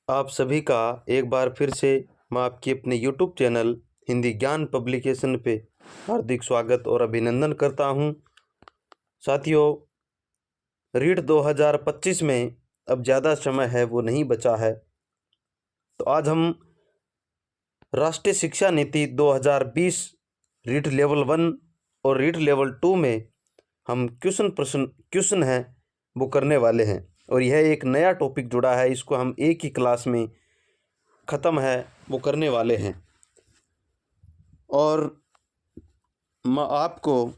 आप सभी का एक बार फिर से मैं आपके अपने YouTube चैनल हिंदी ज्ञान पब्लिकेशन पे हार्दिक स्वागत और अभिनंदन करता हूं। साथियों, रीट 2025 में अब ज़्यादा समय है वो नहीं बचा है, तो आज हम राष्ट्रीय शिक्षा नीति 2020 रीट लेवल 1 और रीट लेवल 2 में हम क्वेश्चन है वो करने वाले हैं। और यह एक नया टॉपिक जुड़ा है, इसको हम एक ही क्लास में ख़त्म है वो करने वाले हैं। और मैं आपको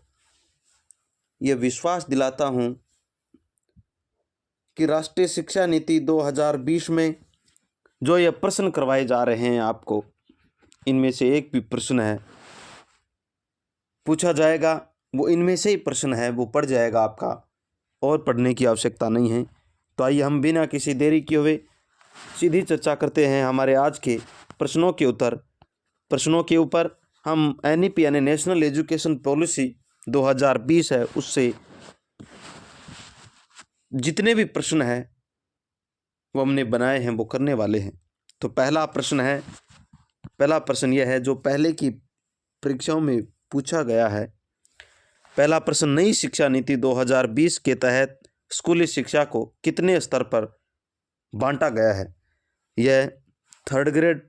ये विश्वास दिलाता हूँ कि राष्ट्रीय शिक्षा नीति 2020 में जो ये प्रश्न करवाए जा रहे हैं आपको, इनमें से एक भी प्रश्न है पूछा जाएगा, वो इनमें से ही प्रश्न है वो पढ़ जाएगा आपका, और पढ़ने की आवश्यकता नहीं है। तो आइए हम बिना किसी देरी किए हुए सीधी चर्चा करते हैं हमारे आज के प्रश्नों के ऊपर। हम NEP यानी नेशनल एजुकेशन पॉलिसी 2020 है, उससे जितने भी प्रश्न हैं वो हमने बनाए हैं वो करने वाले हैं। तो पहला प्रश्न यह है जो पहले की परीक्षाओं में पूछा गया है। पहला प्रश्न, नई शिक्षा नीति 2020 के तहत स्कूली शिक्षा को कितने स्तर पर बांटा गया है? यह थर्ड ग्रेड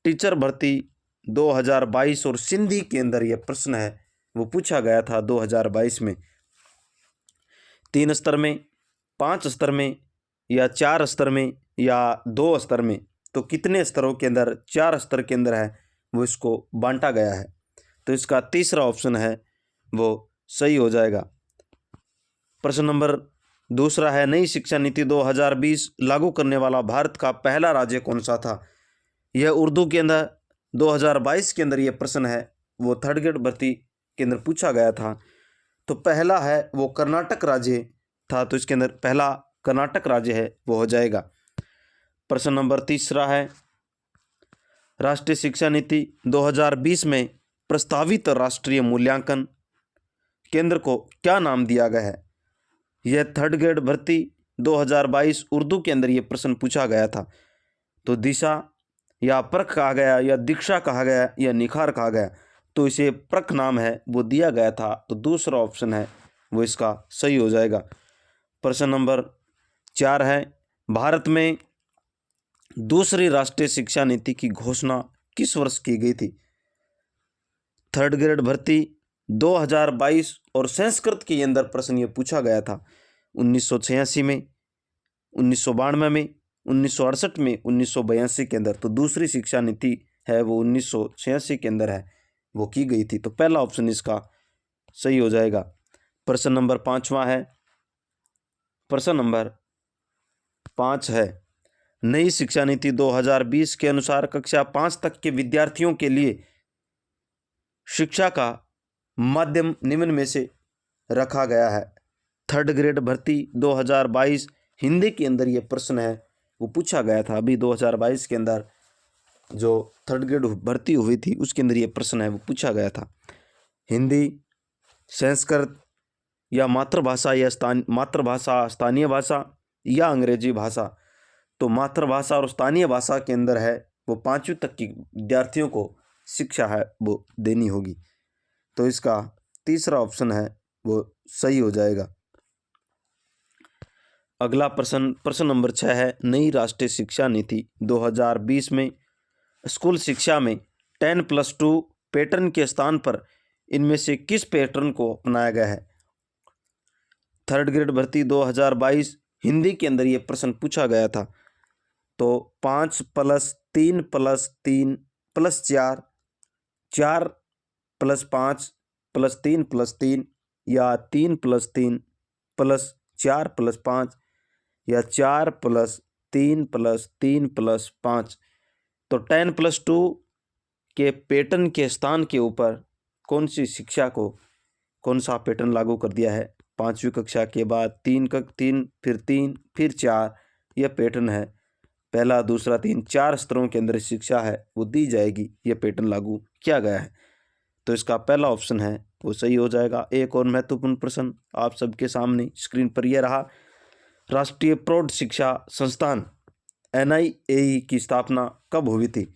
टीचर भर्ती 2022 और सिंधी के अंदर यह प्रश्न है वो पूछा गया था 2022 में। 3 स्तर में, 5 स्तर में, या 4 स्तर में, या 2 स्तर में? तो कितने स्तरों के अंदर, 4 स्तर के अंदर है वो इसको बांटा गया है। तो इसका तीसरा ऑप्शन है वो सही हो जाएगा। प्रश्न नंबर दूसरा है, नई शिक्षा नीति 2020 लागू करने वाला भारत का पहला राज्य कौन सा था? यह उर्दू के अंदर 2022 के अंदर यह प्रश्न है वो थर्ड ग्रेड भर्ती के अंदर पूछा गया था। तो पहला है वो कर्नाटक राज्य था, तो इसके अंदर पहला कर्नाटक राज्य है वो हो जाएगा। प्रश्न नंबर तीसरा है, राष्ट्रीय शिक्षा नीति 2020 में प्रस्तावित राष्ट्रीय मूल्यांकन केंद्र को क्या नाम दिया गया है? यह थर्ड ग्रेड भर्ती 2022 उर्दू के अंदर यह प्रश्न पूछा गया था। तो दिशा या परख कहा गया, या दीक्षा कहा गया, या निखार कहा गया? तो इसे परख नाम है वो दिया गया था, तो दूसरा ऑप्शन है वो इसका सही हो जाएगा। प्रश्न नंबर 4 है, भारत में दूसरी राष्ट्रीय शिक्षा नीति की घोषणा किस वर्ष की गई थी? थर्ड ग्रेड भर्ती 2022 और संस्कृत के अंदर प्रश्न ये पूछा गया था 1986 में, 1992 में, 1968 में, 1982 के अंदर। तो दूसरी शिक्षा नीति है वो 1986 के अंदर है वो की गई थी। तो पहला ऑप्शन इसका सही हो जाएगा। प्रश्न नंबर 5वां है, प्रश्न नंबर 5 है, नई शिक्षा नीति 2020 के अनुसार कक्षा 5 तक के विद्यार्थियों के लिए शिक्षा का माध्यम निम्न में से रखा गया है। थर्ड ग्रेड भर्ती 2022 हिंदी के अंदर ये प्रश्न है वो पूछा गया था। अभी 2022 के अंदर जो थर्ड ग्रेड भर्ती हुई थी उसके अंदर ये प्रश्न है वो पूछा गया था। हिंदी, संस्कृत, या मातृभाषा, या मातृभाषा, स्थानीय भाषा, या अंग्रेजी भाषा? तो मातृभाषा और स्थानीय भाषा के अंदर है वो 5वीं तक की विद्यार्थियों को शिक्षा है वो देनी होगी। तो इसका तीसरा ऑप्शन है वो सही हो जाएगा। अगला प्रश्न नंबर 6 है, नई राष्ट्रीय शिक्षा नीति 2020 में स्कूल शिक्षा में 10+2 पैटर्न के स्थान पर इनमें से किस पैटर्न को अपनाया गया है? थर्ड ग्रेड भर्ती 2022 हिंदी के अंदर ये प्रश्न पूछा गया था। तो 5+3+3+4, 4+5+3+3, या 3+3+4+5, या 4+3+3+5? तो 10+2 के पैटर्न के स्थान के ऊपर कौन सी शिक्षा को कौन सा पैटर्न लागू कर दिया है? 5वीं कक्षा के बाद 3 फिर 3 फिर 4 यह पैटर्न है। पहला, दूसरा, 3, 4 स्तरों के अंदर शिक्षा है वो दी जाएगी, यह पैटर्न लागू किया गया है। तो इसका पहला ऑप्शन है वो सही हो जाएगा। एक और महत्वपूर्ण प्रश्न आप सबके सामने स्क्रीन पर यह रहा, राष्ट्रीय प्रौढ़ शिक्षा संस्थान NIAE की स्थापना कब हुई थी?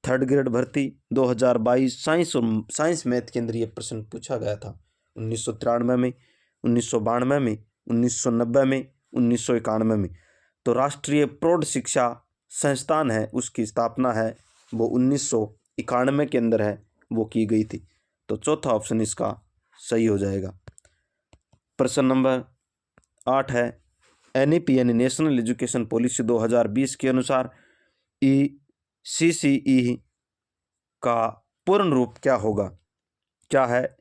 थर्ड ग्रेड भर्ती 2022 साइंस मैथ के अंदर ये प्रश्न पूछा गया था। 1993 में, 1992 में, 1990 में, 1991 में। तो राष्ट्रीय प्रौढ़ शिक्षा संस्थान है, उसकी स्थापना है वो 1991 के अंदर है, वो की गई थी। तो चौथा ऑप्शन इसका सही हो जाएगा। प्रश्न नंबर 8 है, NEP यानी नेशनल एजुकेशन पॉलिसी 2020 के अनुसार ECCE का पूर्ण रूप क्या होगा? क्या है?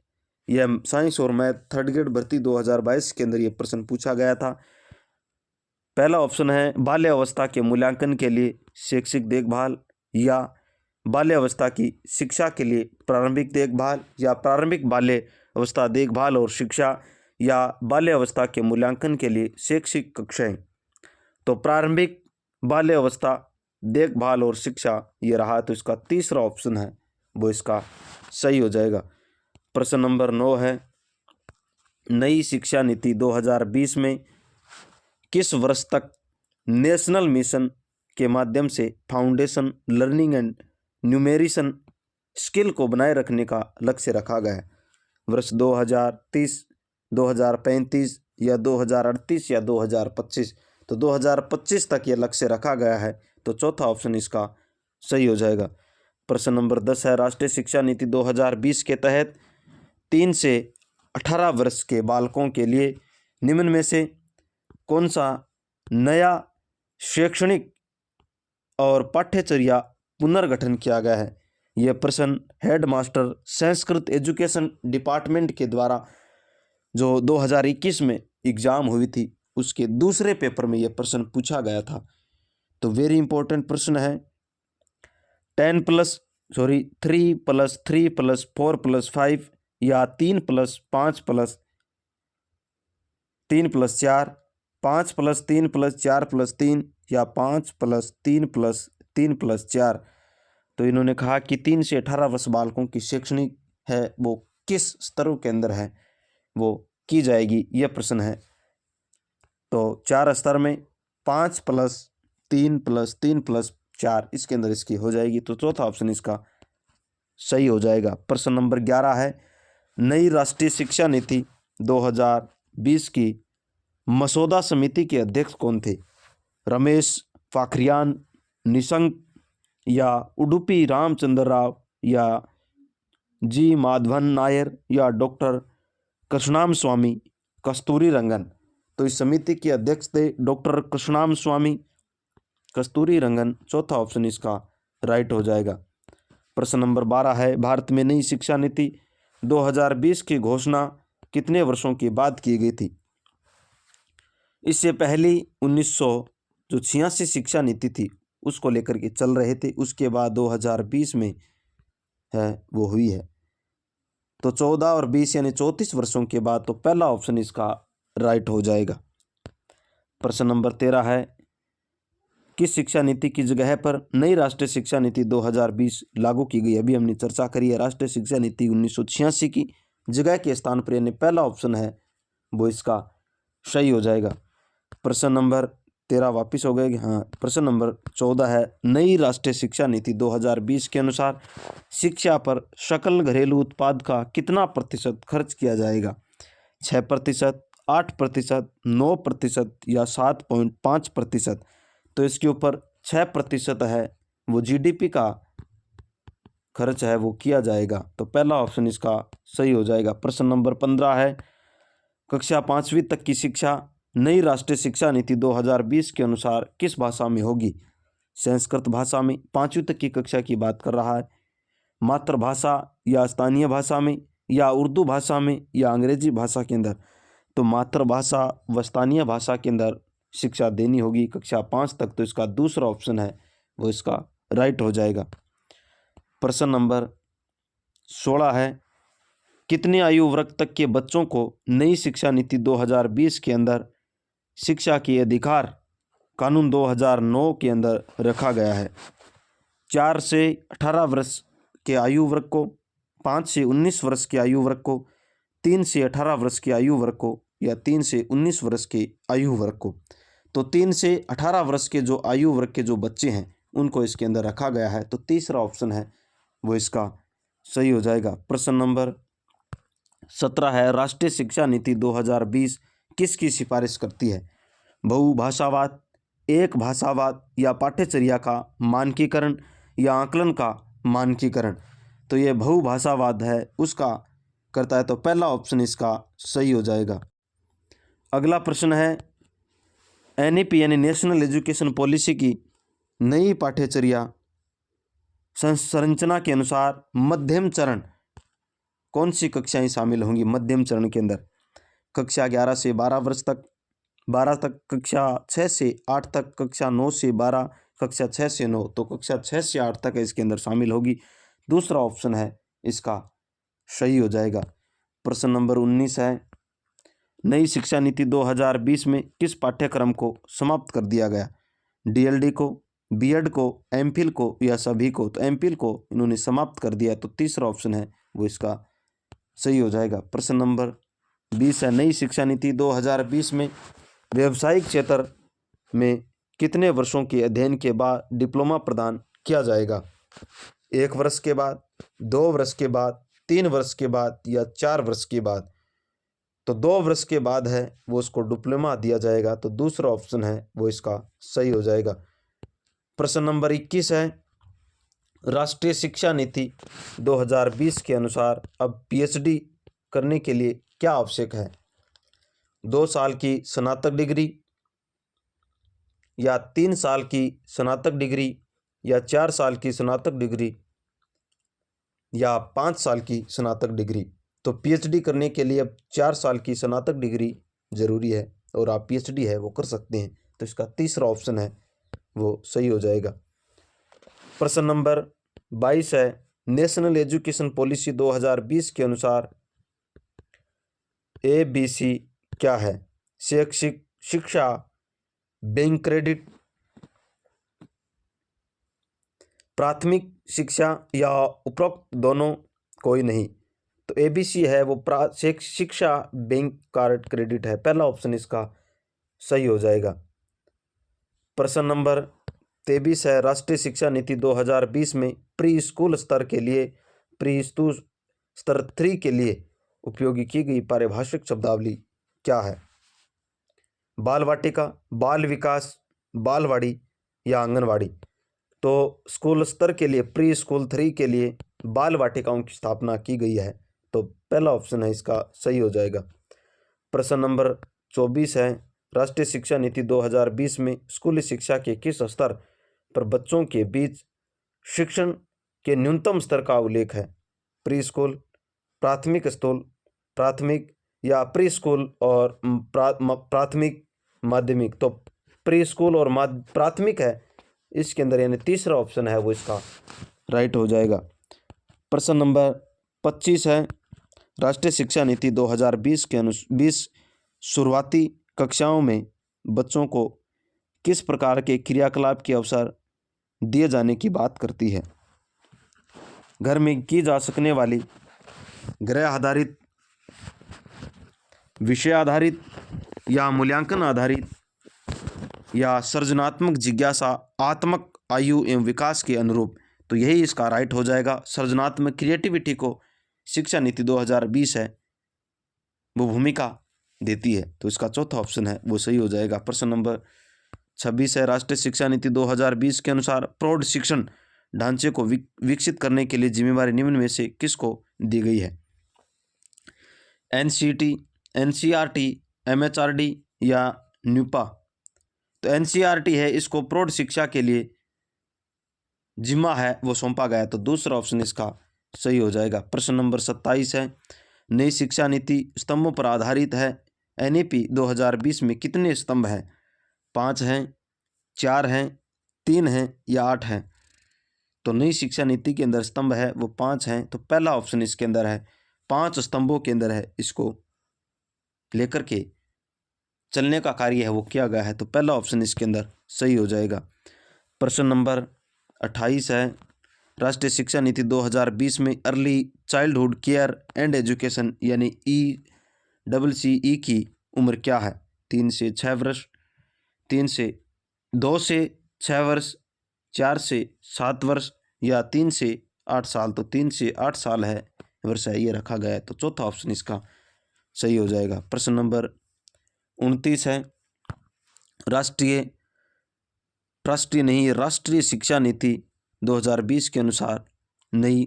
यह साइंस और मैथ थर्ड ग्रेड भर्ती 2022 के अंदर यह प्रश्न पूछा गया था। पहला ऑप्शन है बाल्य अवस्था के मूल्यांकन के लिए शैक्षिक देखभाल, या बाल्य अवस्था की शिक्षा के लिए प्रारंभिक देखभाल, या प्रारंभिक बाल्य अवस्था देखभाल और शिक्षा, या बाल्य अवस्था के मूल्यांकन के लिए शैक्षिक कक्षाएं। तो प्रारंभिक बाल्य अवस्था देखभाल और शिक्षा ये रहा, तो इसका तीसरा ऑप्शन है वो इसका सही हो जाएगा। प्रश्न नंबर 9 है, नई शिक्षा नीति 2020 में किस वर्ष तक नेशनल मिशन के माध्यम से फाउंडेशन लर्निंग एंड न्यूमेरिशन स्किल को बनाए रखने का लक्ष्य रखा गया है? वर्ष 2030, 2035 या 2038 या 2025? तो 2025 तक ये लक्ष्य रखा गया है, तो चौथा ऑप्शन इसका सही हो जाएगा। प्रश्न नंबर 10 है, राष्ट्रीय शिक्षा नीति 2020 के तहत 3 से 18 वर्ष के बालकों के लिए निम्न में से कौन सा नया शैक्षणिक और पाठ्यचर्या पुनर्गठन किया गया है? यह प्रश्न हेडमास्टर संस्कृत एजुकेशन डिपार्टमेंट के द्वारा जो 2021 में एग्जाम हुई थी उसके दूसरे पेपर में यह प्रश्न पूछा गया था। तो वेरी इंपॉर्टेंट प्रश्न है। 3+3+4+5 या 3+5+3+4, 5+3+4+3 या 5+3+3+4। तो इन्होंने कहा कि 3 से 18 वर्ष बालकों की शैक्षणिक है वो किस स्तरों के अंदर है वो की जाएगी, यह प्रश्न है। तो 4 स्तर में 5+3+3+4 इसके अंदर इसकी हो जाएगी, तो चौथा ऑप्शन इसका सही हो जाएगा। प्रश्न नंबर 11 है, नई राष्ट्रीय शिक्षा नीति 2020 की मसौदा समिति के अध्यक्ष कौन थे? रमेश पोखरियाल निशंक, या उडुपी रामचंद्र राव, या जी माधवन नायर, या डॉक्टर कृष्णाम स्वामी कस्तूरीरंगन? तो इस समिति के अध्यक्ष थे डॉक्टर कृष्णाम स्वामी कस्तूरीरंगन। चौथा ऑप्शन इसका राइट हो जाएगा। प्रश्न नंबर 12 है, भारत में नई शिक्षा नीति 2020 की घोषणा कितने वर्षों के बाद की गई थी? इससे पहली 1986 शिक्षा नीति थी उसको लेकर के चल रहे थे, उसके बाद 2020 में है वो हुई है। तो 14 और 20 यानी 34 वर्षों के बाद, तो पहला ऑप्शन इसका राइट हो जाएगा। प्रश्न नंबर 13 है, किस शिक्षा नीति की जगह पर नई राष्ट्रीय शिक्षा नीति 2020 लागू की गई? अभी हमने चर्चा करी है, राष्ट्रीय शिक्षा नीति 1986 की जगह के स्थान पर, यानी पहला ऑप्शन है वो इसका सही हो जाएगा। प्रश्न नंबर 13 वापिस हो गए कि हाँ। प्रश्न नंबर 14 है, नई राष्ट्रीय शिक्षा नीति 2020 के अनुसार शिक्षा पर सकल घरेलू उत्पाद का कितना प्रतिशत खर्च किया जाएगा? 6%, 8%, 9% या 7.5%? तो इसके ऊपर 6% है वो GDP का खर्च है वो किया जाएगा, तो पहला ऑप्शन इसका सही हो जाएगा। प्रश्न नंबर 15 है, कक्षा 5वीं तक की शिक्षा नई राष्ट्रीय शिक्षा नीति 2020 के अनुसार किस भाषा में होगी? संस्कृत भाषा में 5वीं तक की कक्षा की बात कर रहा है, मातृभाषा या स्थानीय भाषा में, या उर्दू भाषा में, या अंग्रेजी भाषा के अंदर? तो मातृभाषा व स्थानीय भाषा के अंदर शिक्षा देनी होगी कक्षा 5 तक, तो इसका दूसरा ऑप्शन है वो इसका राइट हो जाएगा। प्रश्न नंबर 16 है, कितने आयु वर्ग तक के बच्चों को नई शिक्षा नीति 2020 के अंदर शिक्षा के अधिकार कानून 2009 के अंदर रखा गया है? 4 से 18 वर्ष के आयु वर्ग को, 5 से 19 वर्ष के आयु वर्ग को, 3 से 18 वर्ष के आयु वर्ग को, या 3 से 19 वर्ष के आयु वर्ग को? तो 3 से 18 वर्ष के जो आयु वर्ग के जो बच्चे हैं उनको इसके अंदर रखा गया है। तो तीसरा ऑप्शन है वो इसका सही हो जाएगा। प्रश्न नंबर 17 है, राष्ट्रीय शिक्षा नीति 2020 किसकी सिफारिश करती है? बहुभाषावाद, एक भाषावाद या पाठ्यचर्या का मानकीकरण या आकलन का मानकीकरण? तो ये बहुभाषावाद है उसका करता है। तो पहला ऑप्शन इसका सही हो जाएगा। अगला प्रश्न है, एनईपी यानी नेशनल एजुकेशन पॉलिसी की नई पाठ्यचर्या संरचना के अनुसार मध्यम चरण कौन सी कक्षाएं शामिल होंगी? मध्यम चरण के अंदर कक्षा 11 से 12 वर्ष तक, 12 तक, कक्षा 6 से 8 तक, कक्षा 9 से 12, कक्षा 6 से 9। तो कक्षा 6 से 8 तक इसके अंदर शामिल होगी। दूसरा ऑप्शन है इसका सही हो जाएगा। प्रश्न नंबर 19 है, नई शिक्षा नीति 2020 में किस पाठ्यक्रम को समाप्त कर दिया गया? डीएलडी को, बीएड को, एमफिल को या सभी को? तो एमफिल को इन्होंने समाप्त कर दिया। तो तीसरा ऑप्शन है वो इसका सही हो जाएगा। प्रश्न नंबर 20 है, नई शिक्षा नीति 2020 में व्यावसायिक क्षेत्र में कितने वर्षों के अध्ययन के बाद डिप्लोमा प्रदान किया जाएगा? 1 वर्ष के बाद, 2 वर्ष के बाद, 3 वर्ष के बाद या 4 वर्ष के बाद? तो 2 वर्ष के बाद है वो उसको डिप्लोमा दिया जाएगा। तो दूसरा ऑप्शन है वो इसका सही हो जाएगा। प्रश्न नंबर 21 है, राष्ट्रीय शिक्षा नीति 2020 के अनुसार अब पीएचडी करने के लिए क्या आवश्यक है? 2 साल की स्नातक डिग्री या 3 साल की स्नातक डिग्री या 4 साल की स्नातक डिग्री या 5 साल की स्नातक डिग्री? तो पीएचडी करने के लिए अब 4 साल की स्नातक डिग्री ज़रूरी है और आप पीएचडी है वो कर सकते हैं। तो इसका तीसरा ऑप्शन है वो सही हो जाएगा। प्रश्न नंबर 22 है, नेशनल एजुकेशन पॉलिसी 2020 के अनुसार एबीसी क्या है? शैक्षिक शिक्षा, बैंक क्रेडिट, प्राथमिक शिक्षा या उपरोक्त दोनों कोई नहीं? तो एबीसी है वो शिक्षा, बैंक कार्ड, क्रेडिट है। पहला ऑप्शन इसका सही हो जाएगा। प्रश्न नंबर 23 है, राष्ट्रीय शिक्षा नीति 2020 में प्री स्कूल स्तर के लिए, प्री स्कूल स्तर 3 के लिए उपयोगी की गई पारिभाषिक शब्दावली क्या है? बाल वाटिका, बाल विकास, बालवाड़ी या आंगनवाड़ी? तो स्कूल स्तर के लिए, प्री स्कूल 3 के लिए बाल वाटिकाओं की स्थापना की गई है। तो पहला ऑप्शन है इसका सही हो जाएगा। प्रश्न नंबर 24 है, राष्ट्रीय शिक्षा नीति 2020 में स्कूली शिक्षा के किस स्तर पर बच्चों के बीच शिक्षण के न्यूनतम स्तर का उल्लेख है? प्री स्कूल, प्राथमिक स्कूल, प्राथमिक या प्री स्कूल और प्राथमिक, माध्यमिक? तो प्री स्कूल और प्राथमिक है इसके अंदर, यानी तीसरा ऑप्शन है वो इसका राइट हो जाएगा। प्रश्न नंबर 25 है, राष्ट्रीय शिक्षा नीति 2020 के 20 शुरुआती कक्षाओं में बच्चों को किस प्रकार के क्रियाकलाप के अवसर दिए जाने की बात करती है? घर में की जा सकने वाली गृह आधारित, विषय आधारित या मूल्यांकन आधारित या सृजनात्मक जिज्ञासा आत्मक आयु एवं विकास के अनुरूप? तो यही इसका राइट हो जाएगा। सृजनात्मक क्रिएटिविटी को शिक्षा नीति 2020 है वो भूमिका देती है। तो इसका चौथा ऑप्शन है वो सही हो जाएगा। प्रश्न नंबर 26 है, राष्ट्रीय शिक्षा नीति 2020 के अनुसार प्रौढ़ शिक्षण ढांचे को विकसित करने के लिए जिम्मेवारी निम्न में से किसको दी गई है? एनसीटी, एनसीईआरटी, एमएचआरडी या न्यूपा? तो एनसीईआरटी है इसको प्रौढ़ शिक्षा के लिए जिम्मा है वो सौंपा गया। तो दूसरा ऑप्शन इसका सही हो जाएगा। प्रश्न नंबर 27 है, नई शिक्षा नीति स्तंभों पर आधारित है। एनईपी 2020 में कितने स्तंभ हैं? 5 हैं, 4 हैं, 3 हैं या 8 हैं? तो नई शिक्षा नीति के अंदर स्तंभ है वो 5 हैं। तो पहला ऑप्शन इसके अंदर है 5 स्तंभों के अंदर है इसको लेकर के चलने का कार्य है वो किया गया है। तो पहला ऑप्शन इसके अंदर सही हो जाएगा। प्रश्न नंबर 28 है, राष्ट्रीय शिक्षा नीति 2020 में early childhood care and education यानी ECCE की उम्र क्या है? 3 से 6 वर्ष, 2 से 6 वर्ष, 4 से 7 वर्ष या 3 से 8 साल। तो 3 से 8 साल है वर्ष है, ये रखा गया है। तो चौथा ऑप्शन इसका सही हो जाएगा। प्रश्न नंबर 29 है, राष्ट्रीय शिक्षा नीति 2020 के अनुसार नई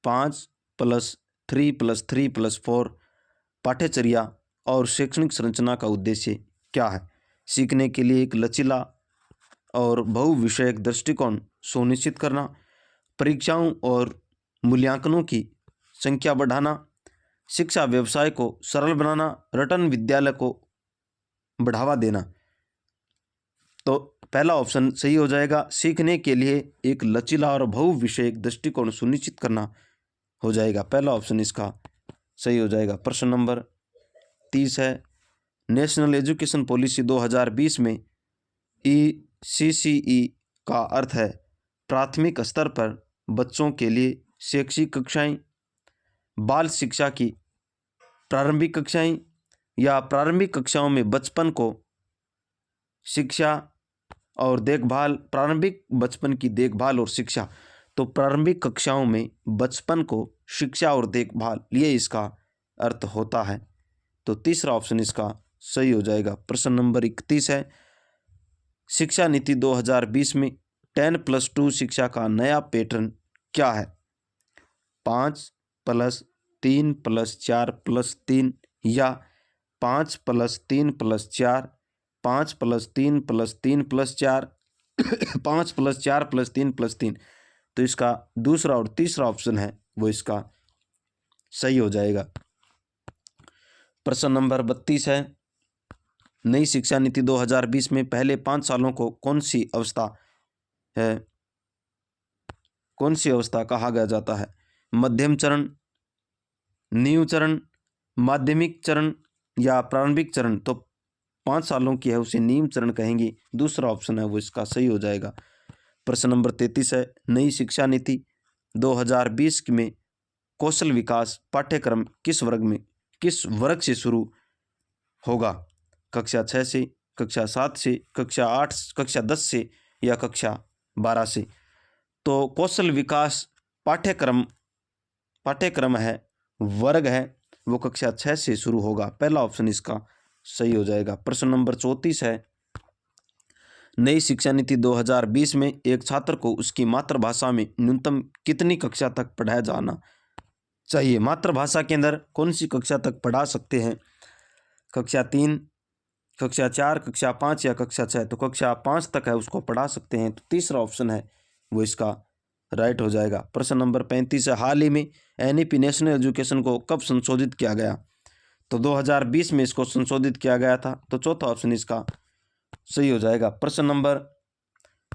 5+3+3+4 पाठ्यचर्या और शैक्षणिक संरचना का उद्देश्य क्या है? सीखने के लिए एक लचीला और बहुविषयक दृष्टिकोण सुनिश्चित करना, परीक्षाओं और मूल्यांकनों की संख्या बढ़ाना, शिक्षा व्यवसाय को सरल बनाना, रटन विद्यालय को बढ़ावा देना। तो पहला ऑप्शन सही हो जाएगा, सीखने के लिए एक लचीला और बहुविषयक दृष्टिकोण सुनिश्चित करना हो जाएगा। पहला ऑप्शन इसका सही हो जाएगा। प्रश्न नंबर 30 है, नेशनल एजुकेशन पॉलिसी 2020 में ECCE का अर्थ है प्राथमिक स्तर पर बच्चों के लिए शैक्षिक कक्षाएं, बाल शिक्षा की प्रारंभिक कक्षाएं या प्रारंभिक कक्षाओं में बचपन को शिक्षा और देखभाल, प्रारंभिक बचपन की देखभाल और शिक्षा। तो प्रारंभिक कक्षाओं में बचपन को शिक्षा और देखभाल, ये इसका अर्थ होता है। तो तीसरा ऑप्शन इसका सही हो जाएगा। प्रश्न नंबर 31 है, शिक्षा नीति 2020 में 10+2 शिक्षा का नया पैटर्न क्या है? 5+3+4+3 या 5+3+4, 5+3+3+4, 5+4+3+3। तो इसका दूसरा और तीसरा ऑप्शन है वो इसका सही हो जाएगा। प्रश्न नंबर 32 है, नई शिक्षा नीति 2020 में पहले 5 सालों को कौन सी अवस्था कहा गया जाता है? मध्यम चरण, नींव चरण, माध्यमिक चरण या प्रारंभिक चरण। तो 5 सालों की है उसे नींव चरण कहेंगे। दूसरा ऑप्शन है वो इसका सही हो जाएगा। प्रश्न नंबर 33 है, नई शिक्षा नीति 2020 में कौशल विकास पाठ्यक्रम किस वर्ग से शुरू होगा? कक्षा 6 से, कक्षा 7 से, कक्षा 8, कक्षा 10 से या कक्षा 12 से। तो कौशल विकास पाठ्यक्रम है, वर्ग है, वो कक्षा 6 से शुरू होगा। पहला ऑप्शन इसका सही हो जाएगा। प्रश्न नंबर 34 है, नई शिक्षा नीति 2020 में एक छात्र को उसकी मातृभाषा में न्यूनतम कितनी कक्षा तक पढ़ाया जाना चाहिए? मातृभाषा के अंदर कौन सी कक्षा तक पढ़ा सकते हैं? कक्षा 3, कक्षा 4, कक्षा 5 या कक्षा 6। तो कक्षा 5 तक है उसको पढ़ा सकते हैं। तो तीसरा ऑप्शन है वो इसका राइट हो जाएगा। प्रश्न नंबर 35 है, हाल ही में NEP नेशनल एजुकेशन को कब संशोधित किया गया? तो 2020 में इसको संशोधित किया गया था। तो चौथा ऑप्शन इसका सही हो जाएगा। प्रश्न नंबर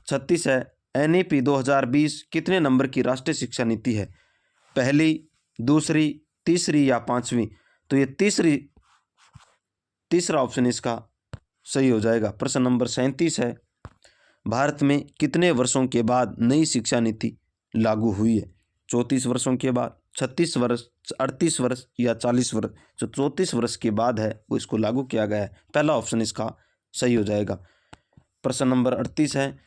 36 है, NEP 2020 कितने नंबर की राष्ट्रीय शिक्षा नीति है? पहली, दूसरी, तीसरी या पांचवी? तो ये तीसरा ऑप्शन इसका सही हो जाएगा। प्रश्न नंबर 37 है, भारत में कितने वर्षों के बाद नई शिक्षा नीति लागू हुई है? 34 वर्षों के बाद, 36 वर्ष, 38 वर्ष या 40 वर्ष? जो 34 वर्ष के बाद है वो इसको लागू किया गया है। पहला ऑप्शन इसका सही हो जाएगा। प्रश्न नंबर 38 है,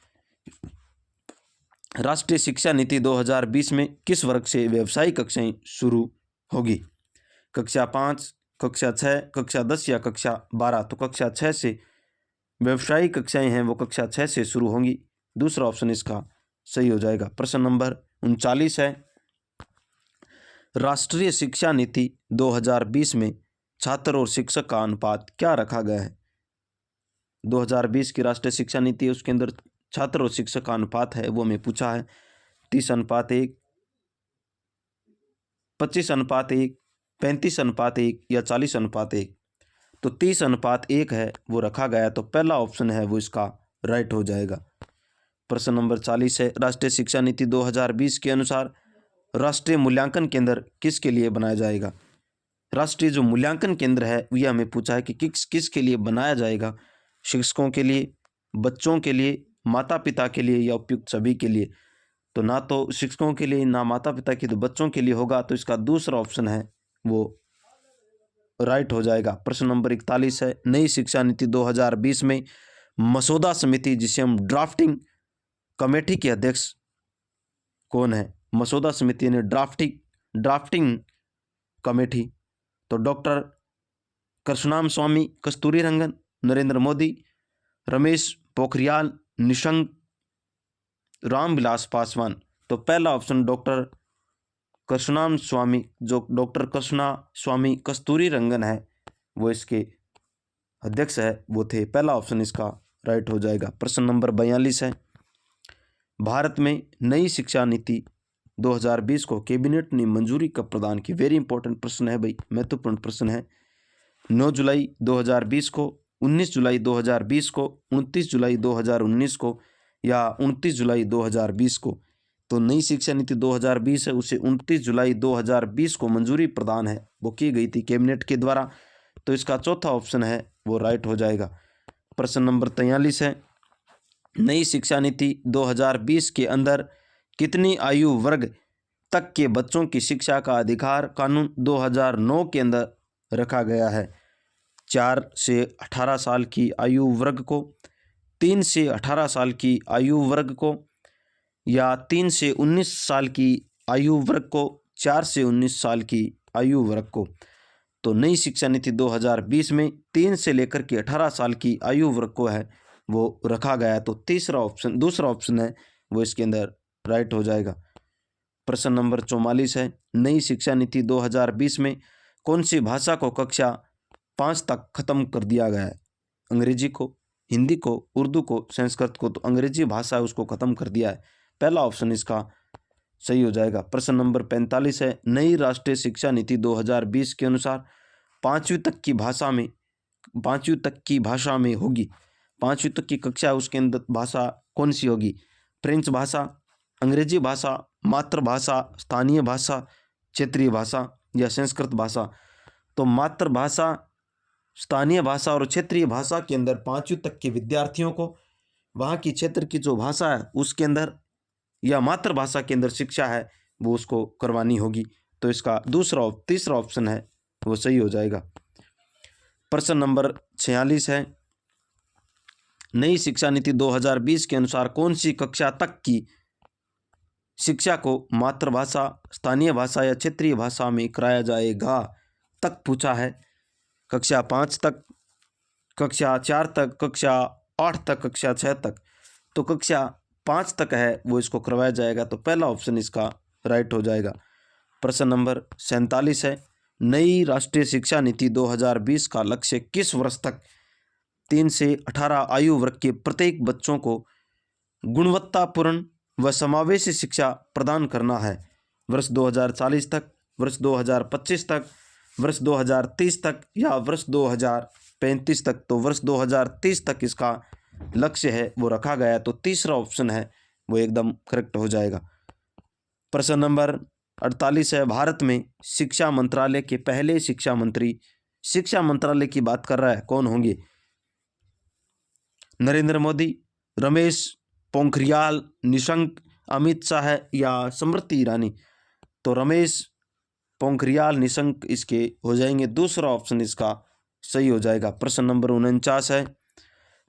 राष्ट्रीय शिक्षा नीति 2020 में किस वर्ग से व्यावसायिक कक्षाएं शुरू होगी? कक्षा 5, कक्षा 6, कक्षा 10 या कक्षा 12? तो कक्षा 6 से व्यावसायिक कक्षाएं हैं वो कक्षा 6 से शुरू होंगी। दूसरा ऑप्शन इसका सही हो जाएगा। प्रश्न नंबर 39 है, राष्ट्रीय शिक्षा नीति 2020 में छात्र और शिक्षक का अनुपात क्या रखा गया है? 2020 की राष्ट्रीय शिक्षा नीति है उसके अंदर छात्र और शिक्षक का अनुपात है वो हमें पूछा है 30:1, 25:1, 35:1 या 40:1। तो 30:1 है वो रखा गया। तो पहला ऑप्शन है वो इसका राइट हो जाएगा। प्रश्न नंबर 40 है, राष्ट्रीय शिक्षा नीति 2020 के अनुसार राष्ट्रीय मूल्यांकन केंद्र किसके लिए बनाया जाएगा? राष्ट्रीय जो मूल्यांकन केंद्र है ये हमें पूछा है कि किसके लिए बनाया जाएगा? शिक्षकों के लिए, बच्चों के लिए, माता पिता के लिए या उपयुक्त सभी के लिए? तो ना तो शिक्षकों के लिए ना माता पिता के, तो बच्चों के लिए होगा। तो इसका दूसरा ऑप्शन है वो राइट हो जाएगा। प्रश्न नंबर 41 है, नई शिक्षा नीति 2020 में मसौदा समिति जिसे हम ड्राफ्टिंग कमेटी के अध्यक्ष कौन है? मसौदा समिति यानी ड्राफ्टिंग कमेटी, तो डॉक्टर कृष्णाम स्वामी कस्तूरीरंगन, नरेंद्र मोदी, रमेश पोखरियाल निशंक, रामविलास पासवान। तो पहला ऑप्शन डॉक्टर कृष्णाम स्वामी, जो डॉक्टर कृष्णा स्वामी कस्तूरीरंगन है वो इसके अध्यक्ष है, वो थे। पहला ऑप्शन इसका राइट हो जाएगा। प्रश्न नंबर 42 है, भारत में नई शिक्षा नीति 2020 को कैबिनेट ने मंजूरी कब प्रदान की? वेरी इंपॉर्टेंट प्रश्न है भाई, महत्वपूर्ण प्रश्न है। 9 जुलाई 2020 को, 19 जुलाई 2020 को, 29 जुलाई 2019 को या 29 जुलाई 2020 को? तो नई शिक्षा नीति 2020 है, उसे 29 जुलाई 2020 को मंजूरी प्रदान है, वो की गई थी कैबिनेट के द्वारा। तो इसका चौथा ऑप्शन है वो राइट हो जाएगा। प्रश्न नंबर 43 है, नई शिक्षा नीति 2020 के अंदर कितनी आयु वर्ग तक के बच्चों की शिक्षा का अधिकार कानून 2009 के अंदर रखा गया है? 4 से 18 साल की आयु वर्ग को, 3 से 18 साल की आयु वर्ग को या 3 से 19 साल की आयु वर्ग को, 4 से 19 साल की आयु वर्ग को? तो नई शिक्षा नीति 2020 में 3 से लेकर के 18 साल की आयु वर्ग को है वो रखा गया है। तो दूसरा ऑप्शन है वो इसके अंदर राइट हो जाएगा। प्रश्न नंबर 44 है, नई शिक्षा नीति 2020 में कौन सी भाषा को कक्षा 5 तक खत्म कर दिया गया है? अंग्रेजी को, हिंदी को, उर्दू को, संस्कृत को? तो अंग्रेजी भाषा है उसको खत्म कर दिया है। पहला ऑप्शन इसका सही हो जाएगा। प्रश्न नंबर 45 है, नई राष्ट्रीय शिक्षा नीति 2020 के अनुसार 5वीं तक की भाषा में होगी, 5वीं तक की कक्षा है उसके अंदर भाषा कौन सी होगी? फ्रेंच भाषा, अंग्रेजी भाषा, मातृभाषा, स्थानीय भाषा, क्षेत्रीय भाषा या संस्कृत भाषा? तो मातृभाषा, स्थानीय भाषा और क्षेत्रीय भाषा के अंदर 5वीं तक के विद्यार्थियों को वहाँ की क्षेत्र की जो भाषा है उसके अंदर या मातृभाषा के अंदर शिक्षा है वो उसको करवानी होगी। तो इसका तीसरा ऑप्शन है वो सही हो जाएगा। प्रश्न नंबर 46 है, नई शिक्षा नीति 2020 के अनुसार कौन सी कक्षा तक की शिक्षा को मातृभाषा, स्थानीय भाषा या क्षेत्रीय भाषा में कराया जाएगा तक पूछा है? कक्षा 5 तक, कक्षा 4 तक, कक्षा 8 तक, कक्षा 6 तक? तो कक्षा 5 तक है वो इसको करवाया जाएगा। तो पहला ऑप्शन इसका राइट हो जाएगा। प्रश्न नंबर 47 है, नई राष्ट्रीय शिक्षा नीति 2020 का लक्ष्य किस वर्ष तक 3 से 18 आयु वर्ग के प्रत्येक बच्चों को गुणवत्तापूर्ण व समावेशी शिक्षा प्रदान करना है? वर्ष 2040 तक, वर्ष 2025 तक, वर्ष 2030 तक या वर्ष 2035 तक? तो वर्ष 2030 तक इसका लक्ष्य है वो रखा गया है। तो तीसरा ऑप्शन है वो एकदम करेक्ट हो जाएगा। प्रश्न नंबर 48 है, भारत में शिक्षा मंत्रालय के पहले शिक्षा मंत्री, शिक्षा मंत्रालय की बात कर रहा है, कौन होंगे? नरेंद्र मोदी, रमेश पोखरियाल निशंक, अमित शाह या स्मृति ईरानी? तो रमेश पोखरियाल निशंक इसके हो जाएंगे। दूसरा ऑप्शन इसका सही हो जाएगा। प्रश्न नंबर 49 है,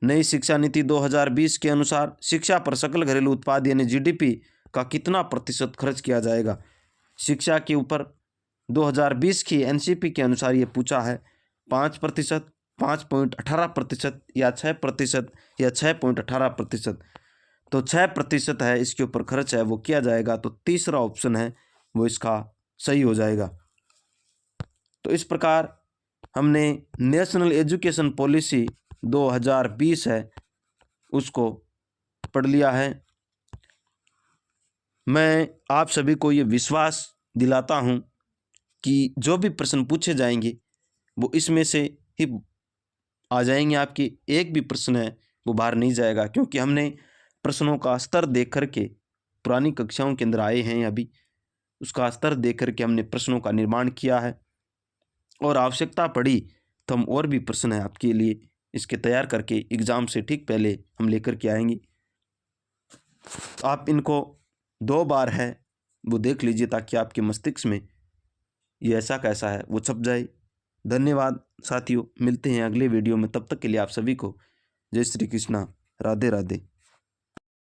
नई शिक्षा नीति 2020 के अनुसार शिक्षा पर सकल घरेलू उत्पाद यानी जीडीपी का कितना प्रतिशत खर्च किया जाएगा? शिक्षा के ऊपर 2020 की एनसीपी के अनुसार ये पूछा है। 5%, 5.18% या 6% या 6.18%? तो 6% है इसके ऊपर खर्च है वो किया जाएगा। तो तीसरा ऑप्शन है वो इसका सही हो जाएगा। तो इस प्रकार हमने नेशनल एजुकेशन पॉलिसी 2020 है उसको पढ़ लिया है। मैं आप सभी को ये विश्वास दिलाता हूँ कि जो भी प्रश्न पूछे जाएंगे वो इसमें से ही आ जाएंगे, आपके एक भी प्रश्न है वो बाहर नहीं जाएगा, क्योंकि हमने प्रश्नों का स्तर देख करके पुरानी कक्षाओं के अंदर आए हैं, अभी उसका स्तर देख करके हमने प्रश्नों का निर्माण किया है और आवश्यकता पड़ी तो हम और भी प्रश्न है आपके लिए इसके तैयार करके एग्ज़ाम से ठीक पहले हम लेकर के आएंगे। आप इनको 2 बार है वो देख लीजिए ताकि आपके मस्तिष्क में ये ऐसा कैसा है वो छप जाए। धन्यवाद साथियों, मिलते हैं अगले वीडियो में, तब तक के लिए आप सभी को जय श्री कृष्णा। राधे राधे।